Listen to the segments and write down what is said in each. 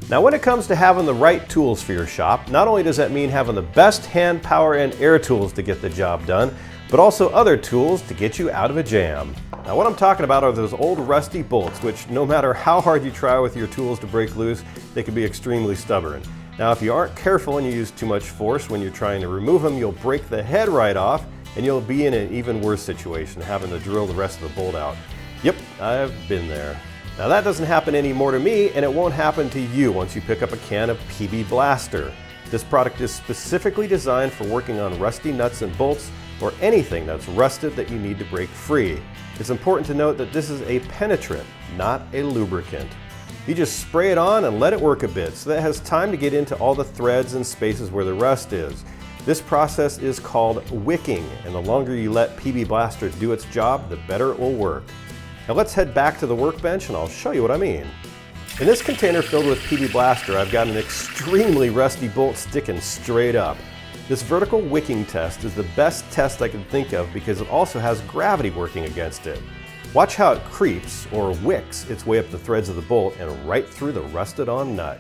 Now when it comes to having the right tools for your shop, not only does that mean having the best hand power and air tools to get the job done, but also other tools to get you out of a jam. Now what I'm talking about are those old rusty bolts, which no matter how hard you try with your tools to break loose, they can be extremely stubborn. Now if you aren't careful and you use too much force when you're trying to remove them, you'll break the head right off and you'll be in an even worse situation, having to drill the rest of the bolt out. Yep, I've been there. Now that doesn't happen anymore to me, and it won't happen to you once you pick up a can of PB Blaster. This product is specifically designed for working on rusty nuts and bolts or anything that's rusted that you need to break free. It's important to note that this is a penetrant, not a lubricant. You just spray it on and let it work a bit so that it has time to get into all the threads and spaces where the rust is. This process is called wicking, and the longer you let PB Blaster do its job, the better it will work. Now let's head back to the workbench and I'll show you what I mean. In this container filled with PB Blaster, I've got an extremely rusty bolt sticking straight up. This vertical wicking test is the best test I can think of because it also has gravity working against it. Watch how it creeps, or wicks, its way up the threads of the bolt and right through the rusted on nut.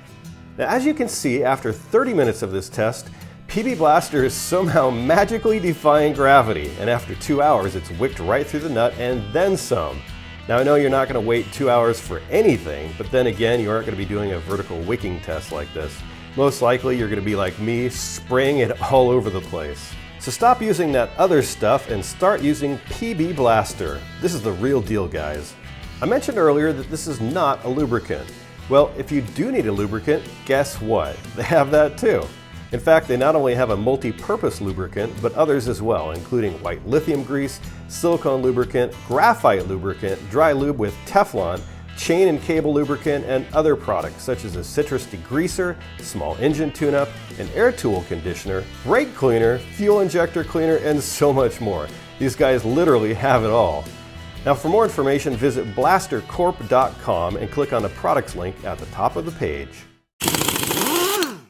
Now as you can see, after 30 minutes of this test, PB Blaster is somehow magically defying gravity, and after 2 hours it's wicked right through the nut and then some. Now I know you're not going to wait 2 hours for anything, but then again you aren't going to be doing a vertical wicking test like this. Most likely you're going to be like me, spraying it all over the place. So stop using that other stuff and start using PB Blaster. This is the real deal, guys. I mentioned earlier that this is not a lubricant. Well, if you do need a lubricant, guess what? They have that too. In fact, they not only have a multi-purpose lubricant, but others as well, including white lithium grease, silicone lubricant, graphite lubricant, dry lube with Teflon, chain and cable lubricant, and other products such as a citrus degreaser, small engine tune-up, an air tool conditioner, brake cleaner, fuel injector cleaner, and so much more. These guys literally have it all. Now for more information, visit blastercorp.com and click on the products link at the top of the page.